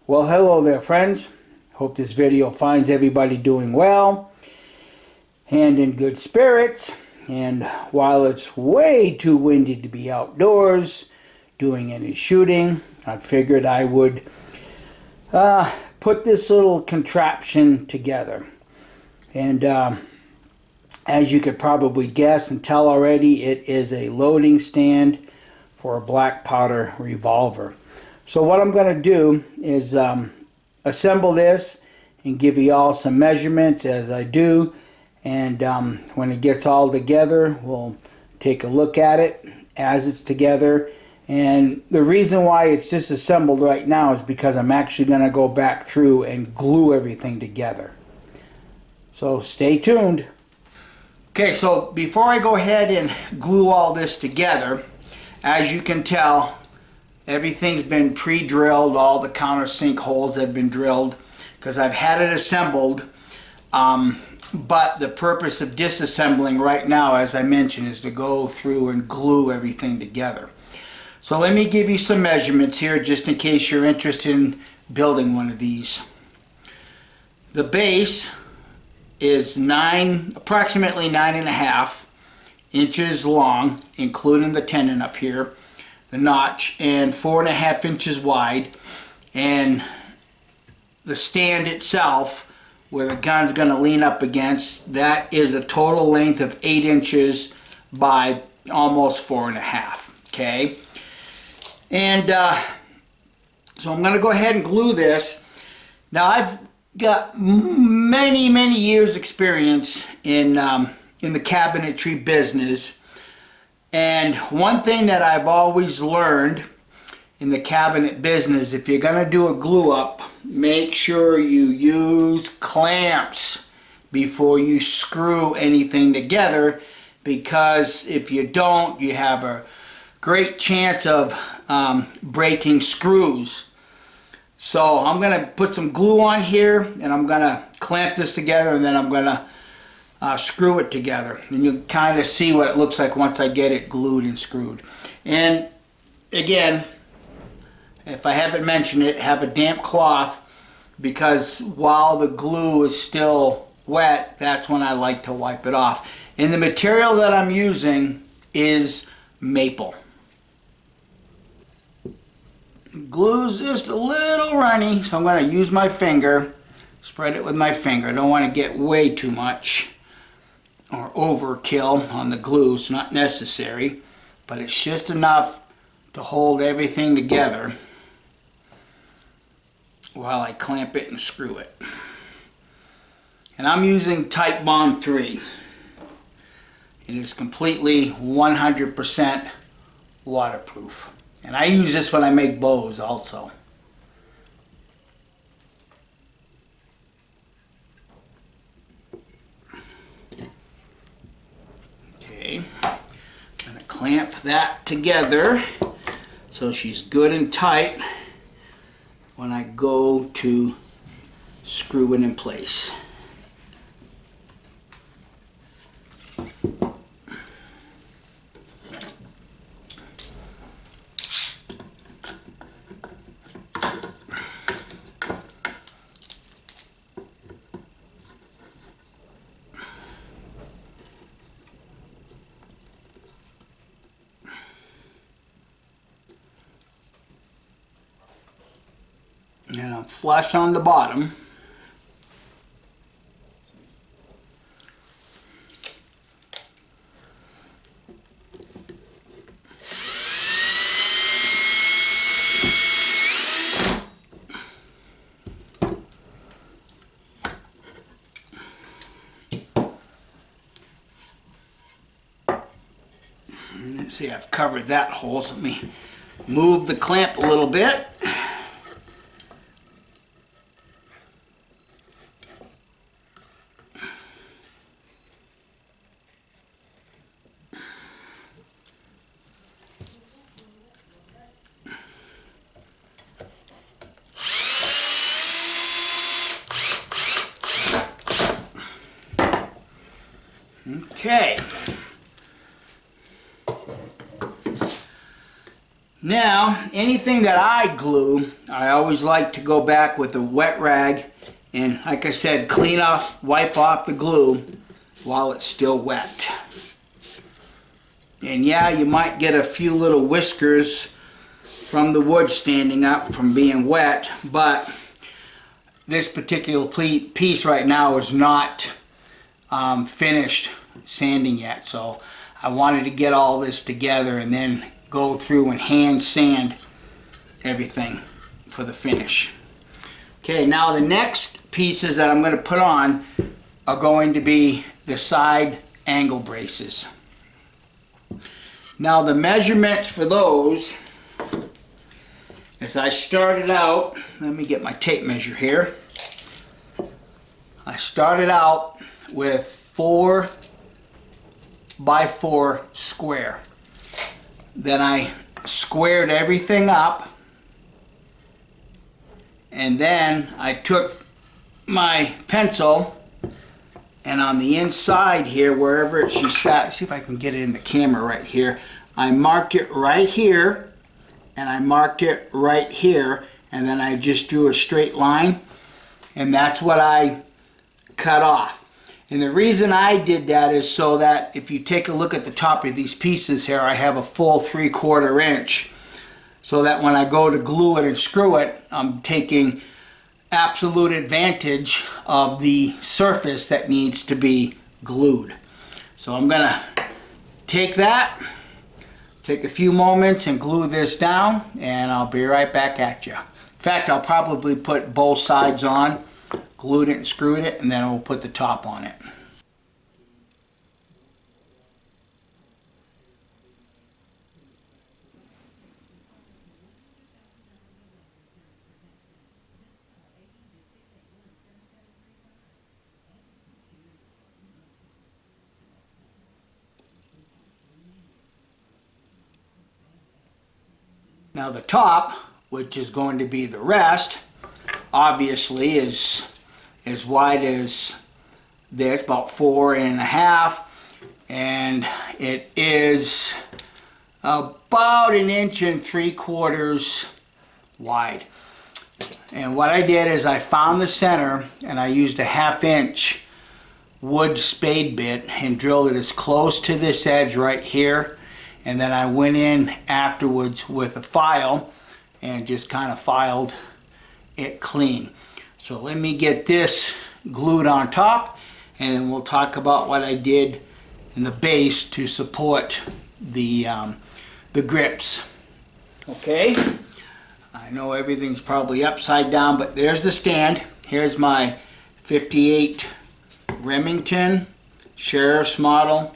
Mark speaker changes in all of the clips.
Speaker 1: Well, hello there, friends. Hope this video finds everybody doing well and in good spirits. And while it's way too windy to be outdoors doing any shooting, I figured I would put this little contraption together. And as you could probably guess and tell already, it is a loading stand for a black powder revolver. So what I'm going to do is assemble this and give you all some measurements as I do. And when it gets all together, we'll take a look at it as it's together. And the reason why it's disassembled right now is because I'm actually going to go back through and glue everything together. So stay tuned. Okay, so before I go ahead and glue all this together, as you can tell, everything's been pre-drilled. All the countersink holes have been drilled because I've had it assembled. But the purpose of disassembling right now, as I mentioned, is to go through and glue everything together. So let me give you some measurements here just in case you're interested in building one of these. The base is approximately 9.5 inches long, including the tenon up here, the notch, and 4.5 inches wide. And the stand itself, where the gun's going to lean up against, that is a total length of 8 inches by almost 4.5. Okay, and so I'm going to go ahead and glue this. Now I've got many years experience in the cabinetry business, and one thing that I've always learned in the cabinet business, if you're going to do a glue up, make sure you use clamps before you screw anything together, because if you don't, you have a great chance of breaking screws. So I'm going to put some glue on here, and I'm going to clamp this together, and then I'm going to screw it together. And you'll kind of see what it looks like once I get it glued and screwed. And again, if I haven't mentioned it, have a damp cloth, because while the glue is still wet, that's when I like to wipe it off. And the material that I'm using is maple. Glue's just a little runny, so I'm going to use my finger, spread it with my finger. I don't want to get way too much or overkill on the glue. It's not necessary, but it's just enough to hold everything together while I clamp it and screw it. And I'm using Titebond 3. It is completely 100% waterproof. And I use this when I make bows also. Okay, I'm going to clamp that together so she's good and tight when I go to screw it in place. And I'm flush on the bottom. Let's see, I've covered that hole, so let me move the clamp a little bit. Okay. Now, anything that I glue, I always like to go back with a wet rag and, like I said, clean off, wipe off the glue while it's still wet. And yeah, you might get a few little whiskers from the wood standing up from being wet, but this particular piece right now is not finished sanding yet. So I wanted to get all this together and then go through and hand sand everything for the finish. Okay, now the next pieces that I'm going to put on are going to be the side angle braces. Now the measurements for those, as I started out, let me get my tape measure here. I started out with 4 by 4 square. Then I squared everything up, and then I took my pencil and on the inside here, wherever she sat, see if I can get it in the camera right here, I marked it right here and I marked it right here, and then I just drew a straight line, and that's what I cut off. And the reason I did that is so that if you take a look at the top of these pieces here, I have a full 3/4 inch, so that when I go to glue it and screw it, I'm taking absolute advantage of the surface that needs to be glued. So I'm gonna take a few moments and glue this down, and I'll be right back at you. In fact, I'll probably put both sides on, glued it and screwed it, and then we'll put the top on it. Now the top, which is going to be the rest, obviously is as wide as this, about 4.5, and it is about 1.75 inches wide. And what I did is I found the center and I used a 1/2 inch wood spade bit and drilled it as close to this edge right here, and then I went in afterwards with a file and just kind of filed it clean. So let me get this glued on top, and then we'll talk about what I did in the base to support the grips. Okay, I know everything's probably upside down, but there's the stand. Here's my 58 Remington Sheriff's model.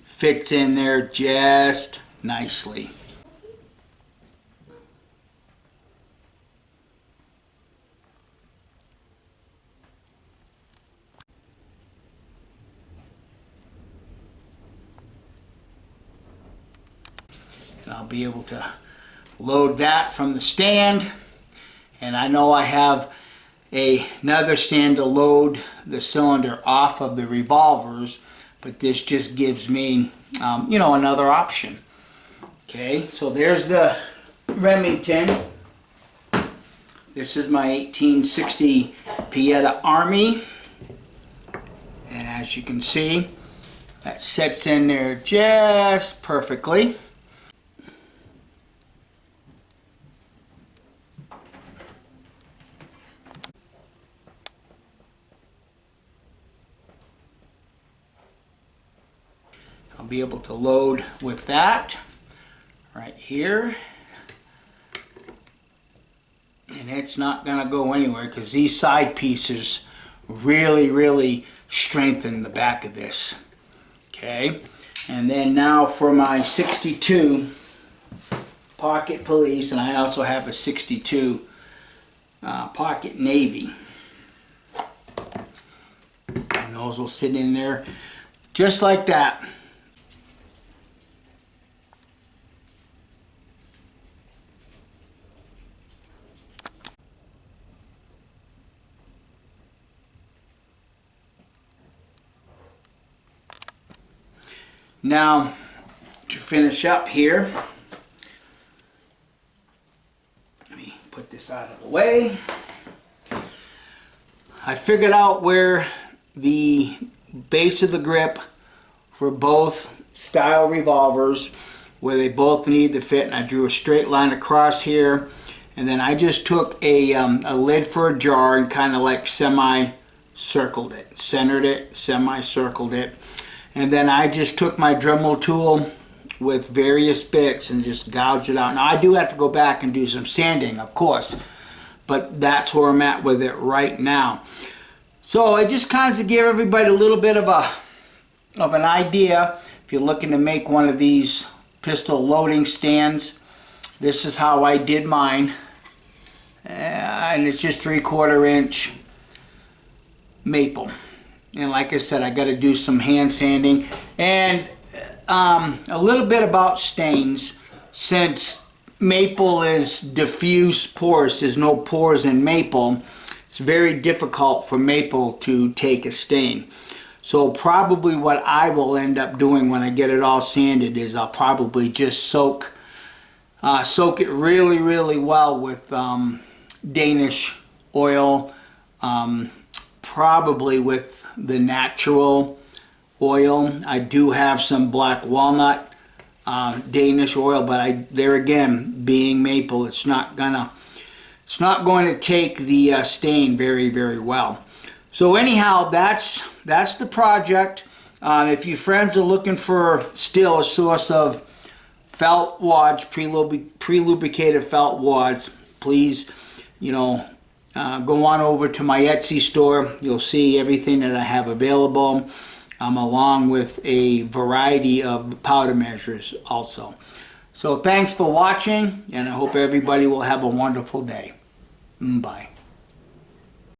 Speaker 1: Fits in there just nicely. And I'll be able to load that from the stand, and I know I have another stand to load the cylinder off of the revolvers, but this just gives me you know, another option. Okay, so there's the Remington. This is my 1860 Pieta Army, and as you can see, that sets in there just perfectly. I'll be able to load with that right here, and it's not going to go anywhere because these side pieces really strengthen the back of this. Okay, and then now for my 62 Pocket Police, and I also have a 62 Pocket Navy, and those will sit in there just like that. Now, to finish up here, the way. I figured out where the base of the grip for both style revolvers, where they both need to fit, and I drew a straight line across here. And then I just took a lid for a jar and kind of like semi-circled it, centered it, semi-circled it. And then I just took my Dremel tool with various bits and just gouged it out. Now I do have to go back and do some sanding, of course, but that's where I'm at with it right now. So I just kind of give everybody a little bit of an idea. If you're looking to make one of these pistol loading stands, this is how I did mine. And it's just 3/4 inch maple. And like I said, I got to do some hand sanding. And a little bit about stains. Since maple is diffuse porous, there's no pores in maple, it's very difficult for maple to take a stain. So probably what I will end up doing when I get it all sanded is I'll probably just soak it really, really well with Danish oil, probably with the natural oil. I do have some black walnut Danish oil, but there again, being maple, it's not going to take the stain very, very well. So anyhow, that's the project. If you friends are looking for still a source of felt wads, pre-lubricated felt wads, please, go on over to my Etsy store. You'll see everything that I have available, along with a variety of powder measures also. So thanks for watching, and I hope everybody will have a wonderful day. Bye.